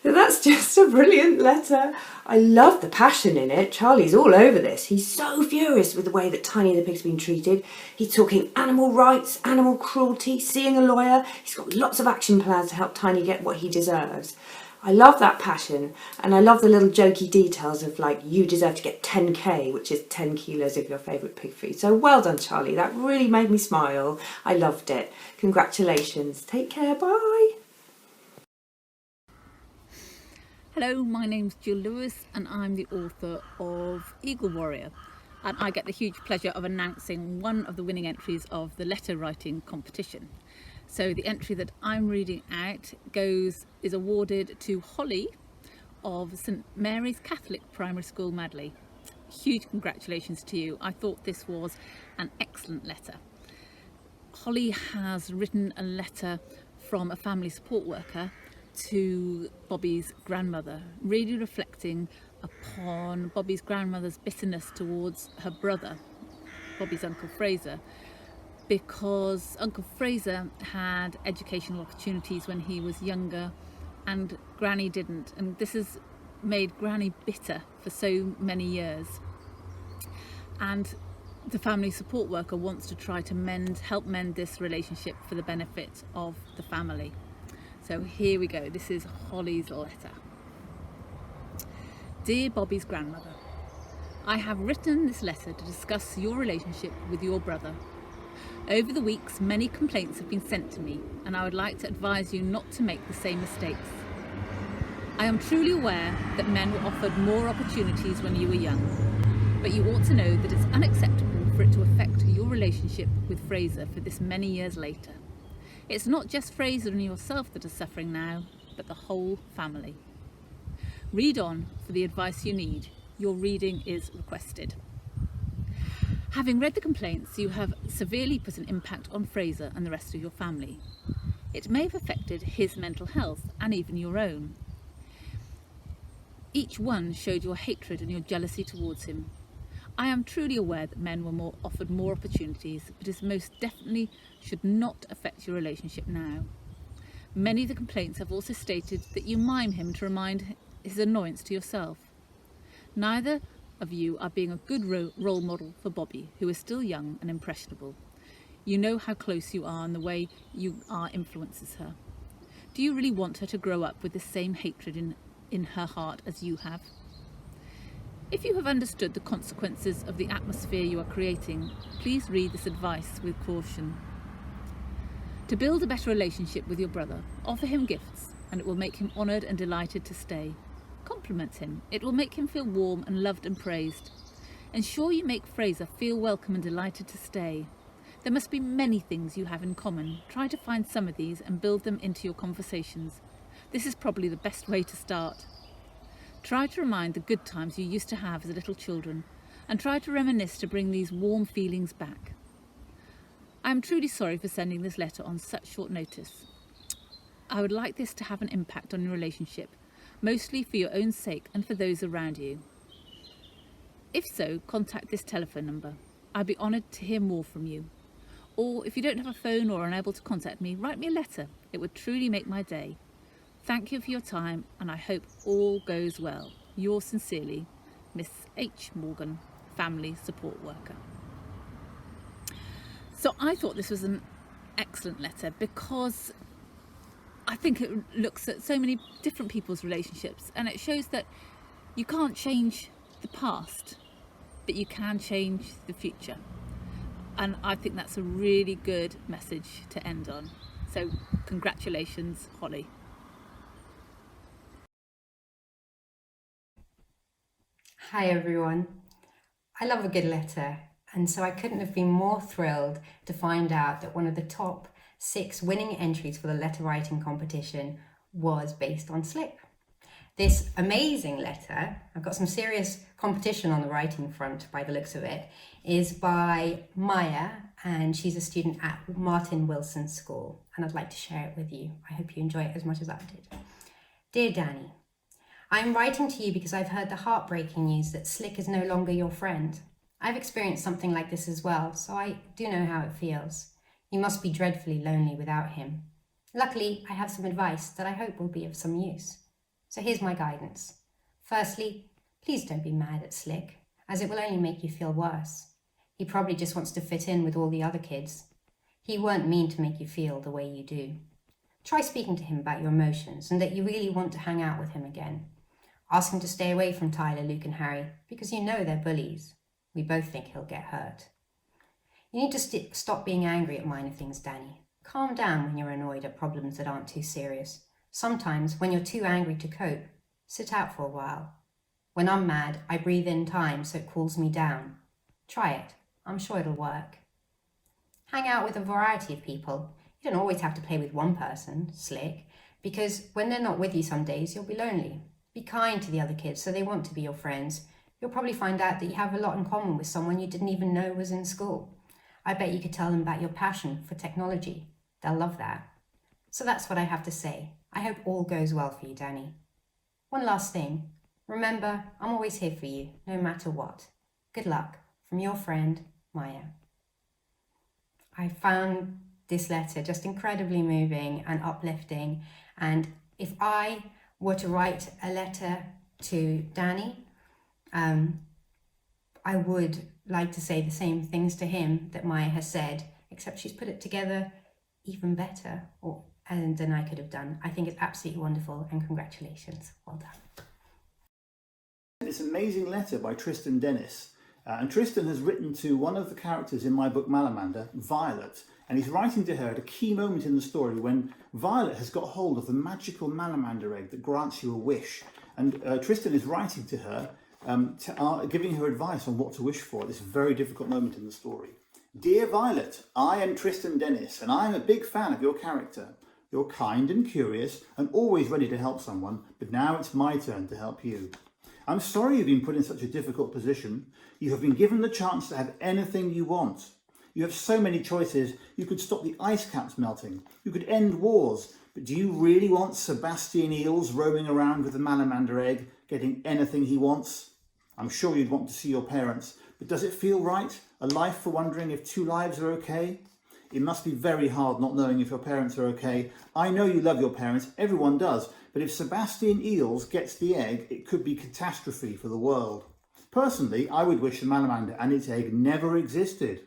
So that's just a brilliant letter. I love the passion in it. Charlie's all over this. He's so furious with the way that Tiny the Pig's been treated. He's talking animal rights, animal cruelty, seeing a lawyer. He's got lots of action plans to help Tiny get what he deserves. I love that passion, and I love the little jokey details of, like, you deserve to get 10k, which is 10 kilos of your favourite pig food. So well done, Charlie. That really made me smile. I loved it. Congratulations. Take care. Bye. Hello, my name's Jill Lewis and I'm the author of Eagle Warrior, and I get the huge pleasure of announcing one of the winning entries of the letter writing competition. So the entry that I'm reading out is awarded to Holly of St Mary's Catholic Primary School, Madley. Huge congratulations to you. I thought this was an excellent letter. Holly has written a letter from a family support worker to Bobby's grandmother, really reflecting upon Bobby's grandmother's bitterness towards her brother, Bobby's Uncle Fraser, because Uncle Fraser had educational opportunities when he was younger and Granny didn't, and this has made Granny bitter for so many years. And the family support worker wants to try to help mend this relationship for the benefit of the family. So here we go. This is Holly's letter. Dear Bobby's grandmother, I have written this letter to discuss your relationship with your brother. Over the weeks, many complaints have been sent to me, and I would like to advise you not to make the same mistakes. I am truly aware that men were offered more opportunities when you were young, but you ought to know that it's unacceptable for it to affect your relationship with Fraser for this many years later. It's not just Fraser and yourself that are suffering now, but the whole family. Read on for the advice you need. Your reading is requested. Having read the complaints, you have severely put an impact on Fraser and the rest of your family. It may have affected his mental health and even your own. Each one showed your hatred and your jealousy towards him. I am truly aware that men were offered more opportunities, but it most definitely should not affect your relationship now. Many of the complaints have also stated that you mime him to remind his annoyance to yourself. Neither of you are being a good role model for Bobby, who is still young and impressionable. You know how close you are and the way you are influences her. Do you really want her to grow up with the same hatred in her heart as you have? If you have understood the consequences of the atmosphere you are creating, please read this advice with caution. To build a better relationship with your brother, offer him gifts, and it will make him honoured and delighted to stay. Compliment him. It will make him feel warm and loved and praised. Ensure you make Fraser feel welcome and delighted to stay. There must be many things you have in common. Try to find some of these and build them into your conversations. This is probably the best way to start. Try to remind the good times you used to have as little children, and try to reminisce to bring these warm feelings back. I am truly sorry for sending this letter on such short notice. I would like this to have an impact on your relationship, mostly for your own sake and for those around you. If so, contact this telephone number. I'd be honoured to hear more from you. Or if you don't have a phone or are unable to contact me, write me a letter. It would truly make my day. Thank you for your time, and I hope all goes well. Yours sincerely, Miss H. Morgan, Family Support Worker. So I thought this was an excellent letter because I think it looks at so many different people's relationships, and it shows that you can't change the past, but you can change the future. And I think that's a really good message to end on. So congratulations, Holly. Hi everyone. I love a good letter, and so I couldn't have been more thrilled to find out that one of the top 6 winning entries for the letter writing competition was based on Slick. This amazing letter, I've got some serious competition on the writing front by the looks of it, is by Maya, and she's a student at Martin Wilson School, and I'd like to share it with you. I hope you enjoy it as much as I did. Dear Danny, I'm writing to you because I've heard the heartbreaking news that Slick is no longer your friend. I've experienced something like this as well, so I do know how it feels. You must be dreadfully lonely without him. Luckily, I have some advice that I hope will be of some use. So here's my guidance. Firstly, please don't be mad at Slick, as it will only make you feel worse. He probably just wants to fit in with all the other kids. He weren't mean to make you feel the way you do. Try speaking to him about your emotions and that you really want to hang out with him again. Ask him to stay away from Tyler, Luke and Harry, because you know they're bullies. We both think he'll get hurt. You need to stop being angry at minor things, Danny. Calm down when you're annoyed at problems that aren't too serious. Sometimes, when you're too angry to cope, sit out for a while. When I'm mad, I breathe in time so it cools me down. Try it. I'm sure it'll work. Hang out with a variety of people. You don't always have to play with one person, Slick, because when they're not with you some days, you'll be lonely. Be kind to the other kids so they want to be your friends. You'll probably find out that you have a lot in common with someone you didn't even know was in school. I bet you could tell them about your passion for technology. They'll love that. So that's what I have to say. I hope all goes well for you, Danny. One last thing. Remember, I'm always here for you, no matter what. Good luck. From your friend, Maya. I found this letter just incredibly moving and uplifting. And if I were to write a letter to Danny, I would like to say the same things to him that Maya has said, except she's put it together even better than I could have done. I think it's absolutely wonderful, and congratulations. Well done. This amazing letter by Tristan Dennis. And Tristan has written to one of the characters in my book Malamander, Violet, and he's writing to her at a key moment in the story when Violet has got hold of the magical Malamander egg that grants you a wish. And Tristan is writing to her, giving her advice on what to wish for at this very difficult moment in the story. Dear Violet, I am Tristan Dennis, and I am a big fan of your character. You're kind and curious and always ready to help someone, but now it's my turn to help you. I'm sorry you've been put in such a difficult position. You have been given the chance to have anything you want. You have so many choices. You could stop the ice caps melting. You could end wars. But do you really want Sebastian Eels roaming around with a malamander egg, getting anything he wants? I'm sure you'd want to see your parents, but does it feel right? A life for wondering if two lives are okay? It must be very hard not knowing if your parents are okay. I know you love your parents, everyone does, but if Sebastian Eels gets the egg, it could be catastrophe for the world. Personally, I would wish the malamander and its egg never existed.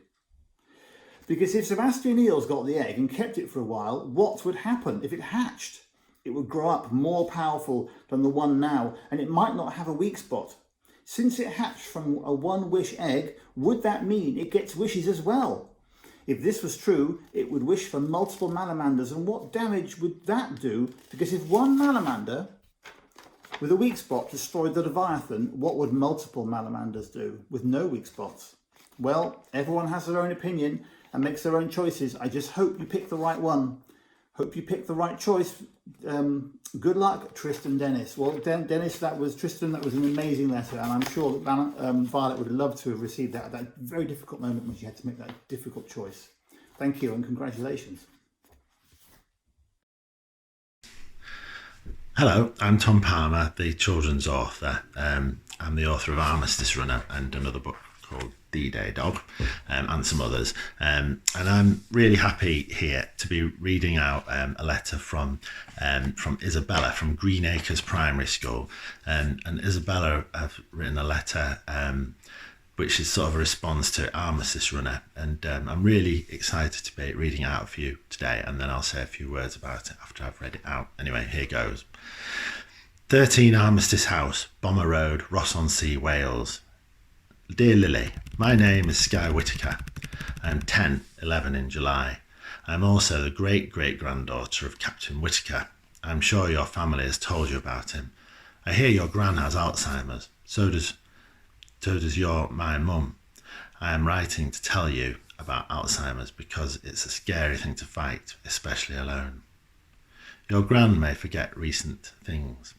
Because if Sebastian Eels got the egg and kept it for a while, what would happen if it hatched? It would grow up more powerful than the one now, and it might not have a weak spot. Since it hatched from a one-wish egg, would that mean it gets wishes as well? If this was true, it would wish for multiple malamanders, and what damage would that do? Because if one malamander with a weak spot destroyed the Leviathan, what would multiple malamanders do with no weak spots? Well, everyone has their own opinion and makes their own choices. I just hope you pick the right one. Hope you pick the right choice. Good luck, Tristan Dennis. Well, Dennis, that was an amazing letter, and I'm sure that Violet would love to have received that at that very difficult moment when she had to make that difficult choice. Thank you and congratulations. Hello, I'm Tom Palmer, the children's author. I'm the author of Armistice Runner and another book called D-Day Dog, and some others. And I'm really happy here to be reading out a letter from Isabella from Green Acres Primary School. And Isabella has written a letter which is sort of a response to Armistice Runner. And I'm really excited to be reading it out for you today, and then I'll say a few words about it after I've read it out. Anyway, here goes. 13 Armistice House, Bomber Road, Ross-on-Sea, Wales. Dear Lily, my name is Sky Whitaker. I'm 11 in July. I'm also the great-great-granddaughter of Captain Whitaker. I'm sure your family has told you about him. I hear your gran has Alzheimer's. So does my mum. I am writing to tell you about Alzheimer's because it's a scary thing to fight, especially alone. Your gran may forget recent things.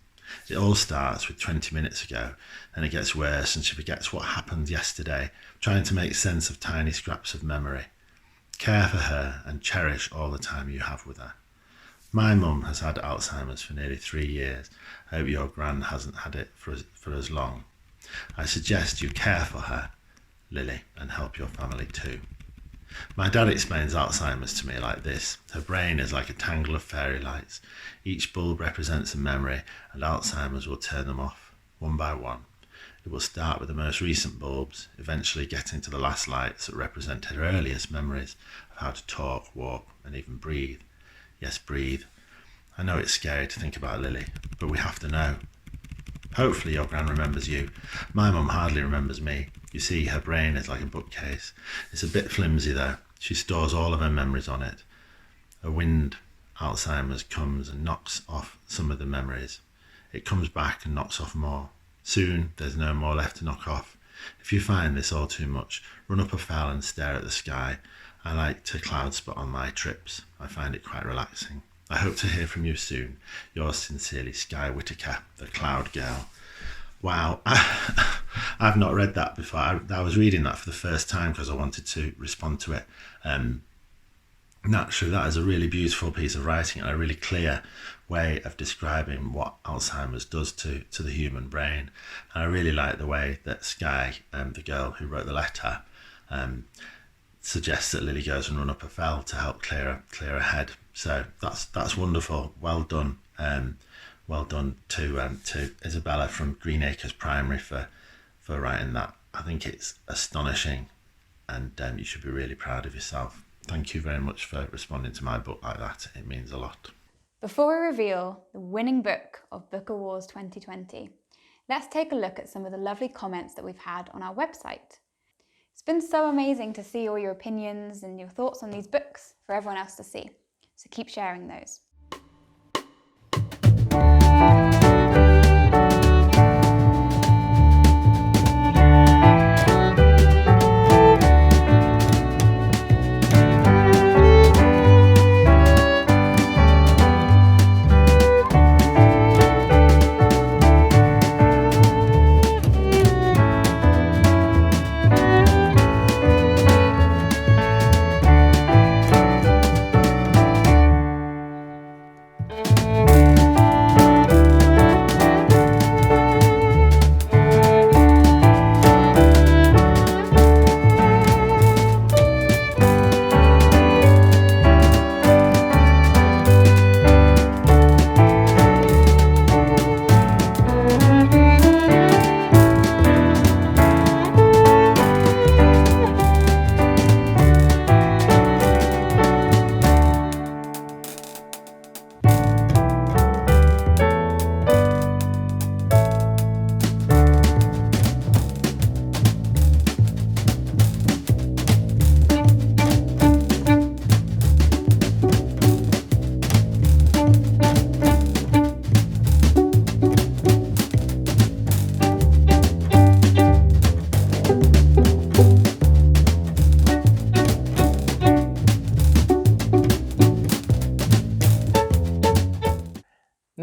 It all starts with 20 minutes ago, and it gets worse and she forgets what happened yesterday, trying to make sense of tiny scraps of memory. Care for her and cherish all the time you have with her. My mum has had Alzheimer's for nearly 3 years. I hope your gran hasn't had it for as long. I suggest you care for her, Lily, and help your family too. My dad explains Alzheimer's to me like this. Her brain is like a tangle of fairy lights. Each bulb represents a memory, and Alzheimer's will turn them off, one by one. It will start with the most recent bulbs, eventually getting to the last lights that represent her earliest memories of how to talk, walk, and even breathe. Yes, breathe. I know it's scary to think about Lily, but we have to know. Hopefully your gran remembers you. My mum hardly remembers me. You see, her brain is like a bookcase. It's a bit flimsy though. She stores all of her memories on it. A wind, Alzheimer's, comes and knocks off some of the memories. It comes back and knocks off more. Soon there's no more left to knock off. If you find this all too much, run up a fell and stare at the sky. I like to cloud spot on my trips. I find it quite relaxing. I hope to hear from you soon. Yours sincerely, Sky Whitaker, the Cloud Girl. Wow, I've not read that before. I was reading that for the first time because I wanted to respond to it. Naturally, that is a really beautiful piece of writing and a really clear way of describing what Alzheimer's does to the human brain. And I really like the way that Sky, the girl who wrote the letter, suggests that Lily goes and run up a fell to help clear her head. So that's wonderful. Well done. Well done to Isabella from Green Acres Primary for writing that. I think it's astonishing, and you should be really proud of yourself. Thank you very much for responding to my book like that. It means a lot. Before we reveal the winning book of Book Awards 2020, let's take a look at some of the lovely comments that we've had on our website. It's been so amazing to see all your opinions and your thoughts on these books for everyone else to see. So keep sharing those.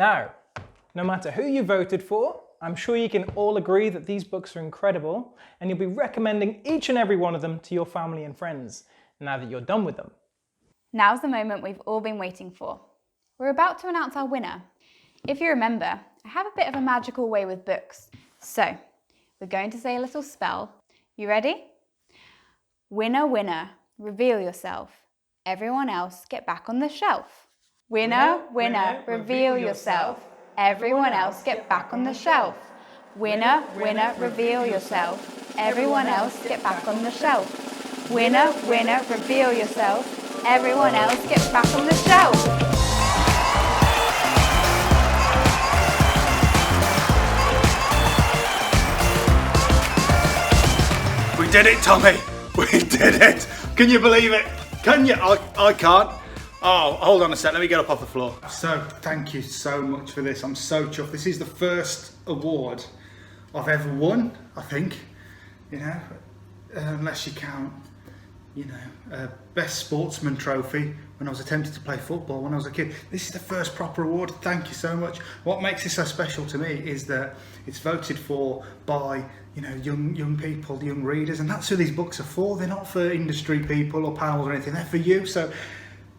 Now, no matter who you voted for, I'm sure you can all agree that these books are incredible and you'll be recommending each and every one of them to your family and friends now that you're done with them. Now's the moment we've all been waiting for. We're about to announce our winner. If you remember, I have a bit of a magical way with books. So, we're going to say a little spell. You ready? Winner, winner, reveal yourself. Everyone else get back on the shelf. Winner, winner, reveal yourself. Everyone else get back on the shelf. Winner, winner, reveal yourself. Everyone else get back on the shelf. Winner, winner, reveal yourself. Everyone else get back on the shelf. We did it, Tommy! We did it! Can you believe it? Can you? I can't. Oh, hold on a sec, let me get up off the floor. So, thank you so much for this. I'm so chuffed. This is the first award I've ever won, I think. You know, unless you count, you know, Best Sportsman Trophy when I was attempting to play football when I was a kid. This is the first proper award. Thank you so much. What makes this so special to me is that it's voted for by, you know, young people, young readers, and that's who these books are for. They're not for industry people or panels or anything. They're for you. So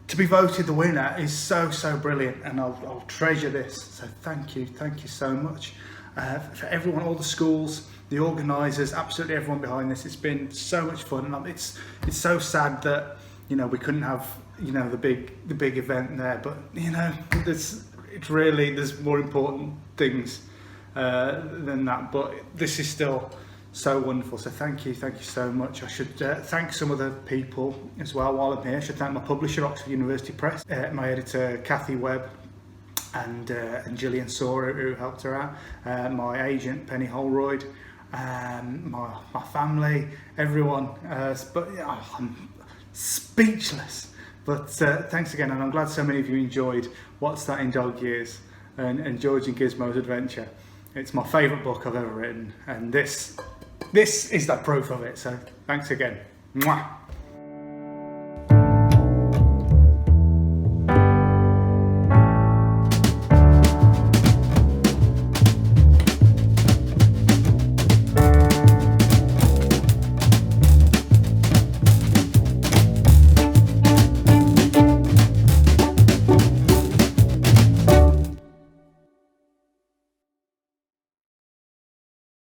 to be voted the winner is so brilliant, and I'll treasure this. So thank you so much for everyone, all the schools, the organisers, absolutely everyone behind this. It's been so much fun, and it's so sad that, you know, we couldn't have, you know, the big event there, but you know, there's more important things than that. But this is still so wonderful, so thank you so much. I should thank some other people as well while I'm here. I should thank my publisher, Oxford University Press, my editor Kathy Webb, and Gillian Sora, who helped her out, my agent Penny Holroyd, my family, everyone. But I'm speechless. But thanks again, and I'm glad so many of you enjoyed What's That in Dog Years and George and Gizmo's Adventure. It's my favourite book I've ever written, and this is the proof of it, so thanks again. Mwah.